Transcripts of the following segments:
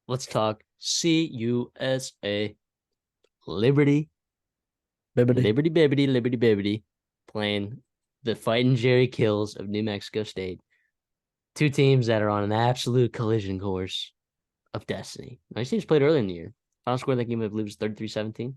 Let's talk CUSA. Liberty, Bibbidi. Liberty, playing the Fighting Jerry Kills of New Mexico State. Two teams that are on an absolute collision course of destiny. Now, these teams played early in the year. Final score of that game, I believe, was 33-17.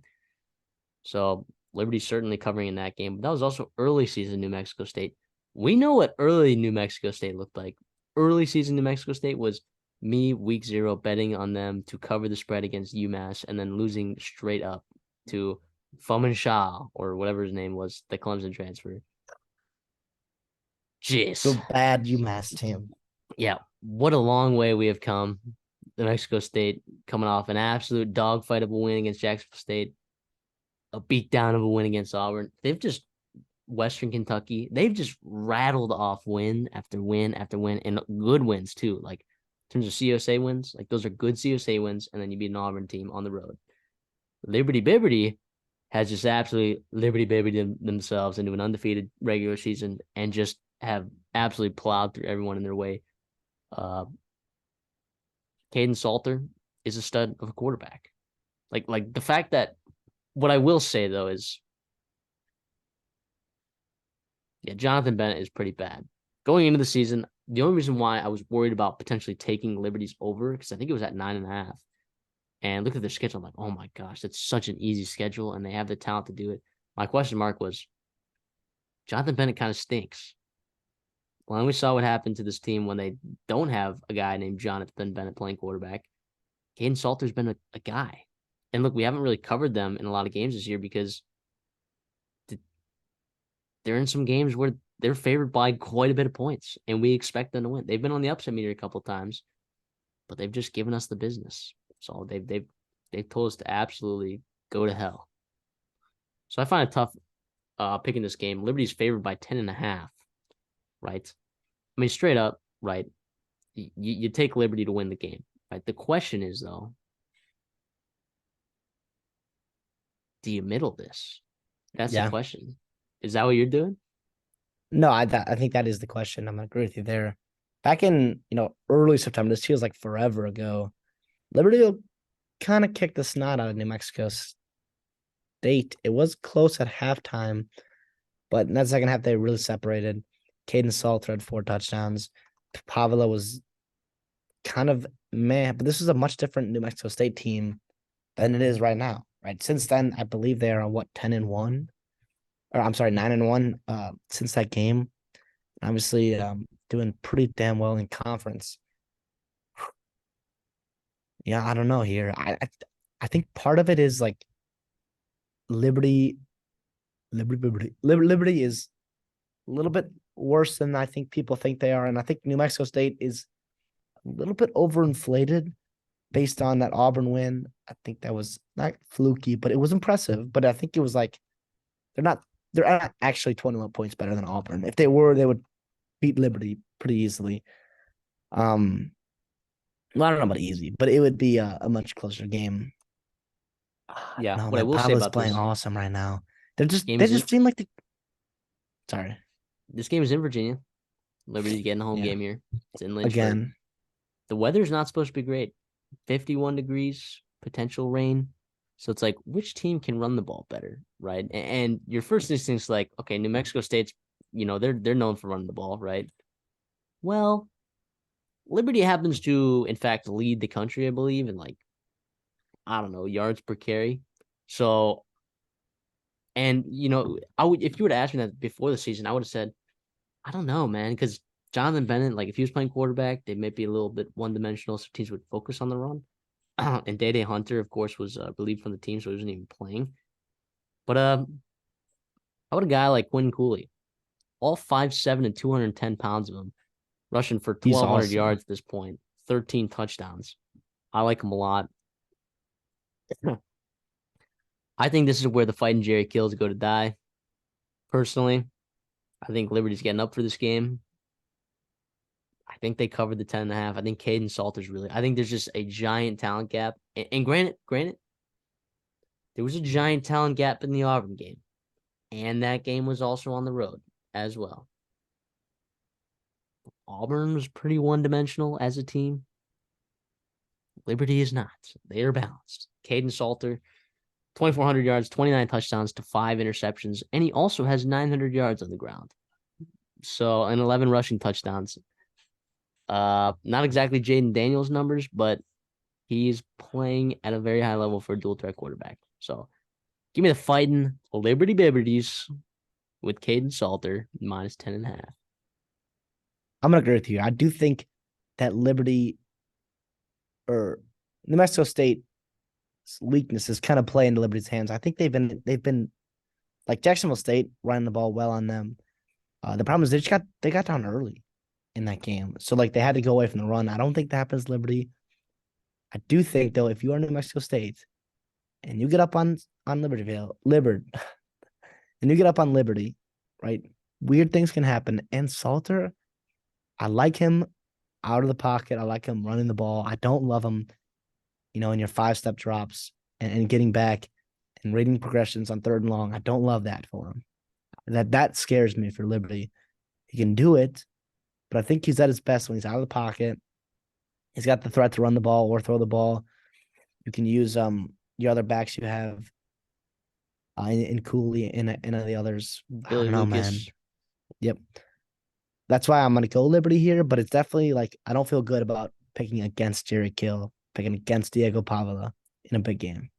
So Liberty certainly covering in that game. But that was also early season New Mexico State. We know what early New Mexico State looked like. Early season New Mexico State was me week 0 betting on them to cover the spread against UMass and then losing straight up to Foman Shah or whatever his name was, the Clemson transfer. The Jeez. bad UMass team. Yeah, what a long way we have come. New Mexico State coming off an absolute dogfight of a win against Jacksonville State, a beatdown of a win against Auburn. They've just Western Kentucky. They've just rattled off win after win after win, and good wins too. Like in terms of CUSA wins, like those are good CUSA wins, and then you beat an Auburn team on the road. Liberty Bibberty has just absolutely Liberty Bibberty themselves into an undefeated regular season and just have absolutely plowed through everyone in their way. Uh, Caden Salter is a stud of a quarterback. Like the fact that what I will say though is, yeah, Jonathan Bennett is pretty bad. Going into the season, the only reason why I was worried about potentially taking Liberty's over, because I think it was at 9.5. And look at their schedule. I'm like, oh my gosh, that's such an easy schedule, and they have the talent to do it. My question mark was Jonathan Bennett kind of stinks. Well, we saw what happened to this team when they don't have a guy named Jonathan Bennett playing quarterback. Caden Salter's been a guy. And look, we haven't really covered them in a lot of games this year because they're in some games where they're favored by quite a bit of points, and we expect them to win. They've been on the upset meter a couple of times, but they've just given us the business. So they've told us to absolutely go to hell. So I find it tough picking this game. Liberty's favored by 10.5, right? I mean, straight up, right? You take Liberty to win the game, right? The question is though, do you middle this? That's the Yeah. question. Is that what you're doing? No, I think that is the question. I'm gonna agree with you there. Back in early September, this feels like forever ago. Liberty kind of kicked the snot out of New Mexico State. It was close at halftime, but in that second half they really separated. Caden Salter had 4 touchdowns. Pavila was kind of meh, but this is a much different New Mexico State team than it is right now. Right. Since then, I believe they are on what 10-1, or I'm sorry, 9-1. Since that game, obviously, doing pretty damn well in conference. Yeah, I don't know here. I think part of it is like Liberty, Liberty is a little bit worse than I think people think they are, and I think New Mexico State is a little bit overinflated based on that Auburn win. I think that was not fluky, but it was impressive. But I think it was like they're not actually 21 points better than Auburn. If they were, they would beat Liberty pretty easily. Well, I don't know about easy, but it would be a much closer game. I don't Yeah. know, What I man. will say Pablo's about playing this awesome right now. They're just game they is in just seem like the sorry. this game is in Virginia. Liberty's getting a home Yeah. game here. It's in Lynchburg. Again. The weather's not supposed to be great. 51 degrees, potential rain. So it's like, which team can run the ball better, right? And your first instinct is like, okay, New Mexico State's, they're known for running the ball, right? Well, Liberty happens to, in fact, lead the country, I believe, in like, I don't know, yards per carry. So, and I would, if you would ask me that before the season, I would have said, I don't know, man, because Jonathan Bennett, like if he was playing quarterback, they might be a little bit one dimensional. So teams would focus on the run. And Day Day Hunter, of course, was relieved from the team, so he wasn't even playing. But how about a guy like Quinn Cooley, all 5'7" and 210 pounds of him, rushing for He's 1,200 awesome. yards at this point, 13 touchdowns. I like him a lot. I think this is where the Fighting Jerry Kills go to die. Personally, I think Liberty's getting up for this game. I think they covered the 10.5. I think Caden Salter's really. I think there's just a giant talent gap. And granted, there was a giant talent gap in the Auburn game, and that game was also on the road as well. Auburn was pretty one-dimensional as a team. Liberty is not. They are balanced. Caden Salter, 2,400 yards, 29 touchdowns to 5 interceptions, and he also has 900 yards on the ground. So, and 11 rushing touchdowns. Not exactly Jaden Daniels numbers, but he's playing at a very high level for a dual threat quarterback. So, give me the fighting Liberty Bibberties with Caden Salter minus 10.5. I'm gonna agree with you. I do think that Liberty or New Mexico State weaknesses kind of play into Liberty's hands. I think they've been like Jacksonville State running the ball well on them. The problem is they got down early in that game, so like they had to go away from the run. I don't think that happens to Liberty. I do think though, if you are New Mexico State and you get up on and you get up on Liberty, right? Weird things can happen. And Salter, I like him out of the pocket. I like him running the ball. I don't love him, in your 5-step drops and getting back and reading progressions on 3rd and long. I don't love that for him. That scares me for Liberty. He can do it, but I think he's at his best when he's out of the pocket. He's got the threat to run the ball or throw the ball. You can use your other backs you have in Cooley and the others. Billy I don't know, Lucas. man. Yep. That's why I'm going to go Liberty here, but it's definitely like I don't feel good about picking against Jerry Kill, picking against Diego Pavila in a big game.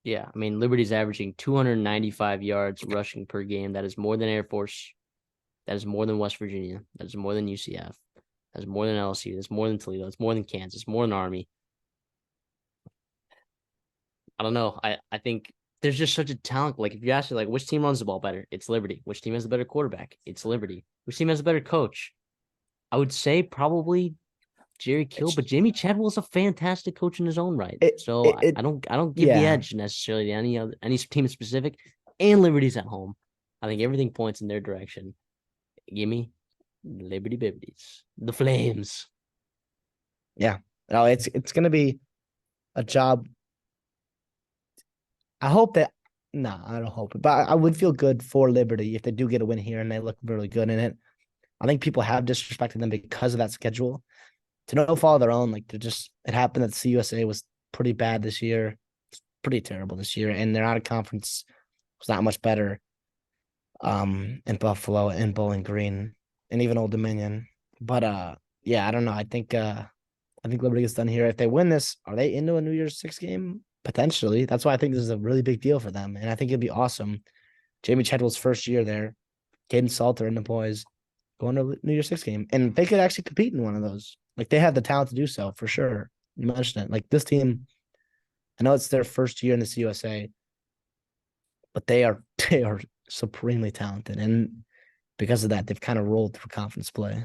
Yeah, I mean, Liberty's averaging 295 yards rushing per game. That is more than Air Force. That is more than West Virginia. That is more than UCF. That's more than LSU. That's more than Toledo. It's more than Kansas. More than Army. I don't know. I think there's just such a talent. Like if you ask me, like which team runs the ball better, it's Liberty. Which team has the better quarterback? It's Liberty. Which team has a better coach? I would say probably Jerry Kill, but Jamie Chadwell is a fantastic coach in his own right. So I don't give the edge necessarily to any team specific. And Liberty's at home. I think everything points in their direction. Give me Liberty Bibbities. The Flames. Yeah. No, it's gonna be a job. I hope that I don't hope it, but I would feel good for Liberty if they do get a win here and they look really good in it. I think people have disrespected them because of that schedule. To no fault of their own, like it happened that CUSA was pretty bad this year. It's pretty terrible this year, and their out of conference was not much better. In Buffalo and Bowling Green and even Old Dominion. But yeah, I don't know. I think Liberty gets done here. If they win this, are they into a New Year's Six game? Potentially. That's why I think this is a really big deal for them. And I think it'd be awesome. Jamie Chadwell's first year there, Caden Salter and the boys going to New Year's Six game. And they could actually compete in one of those. Like they have the talent to do so for sure. You mentioned it. Like this team, I know it's their first year in the CUSA, but they are supremely talented. And because of that, they've kind of rolled through conference play.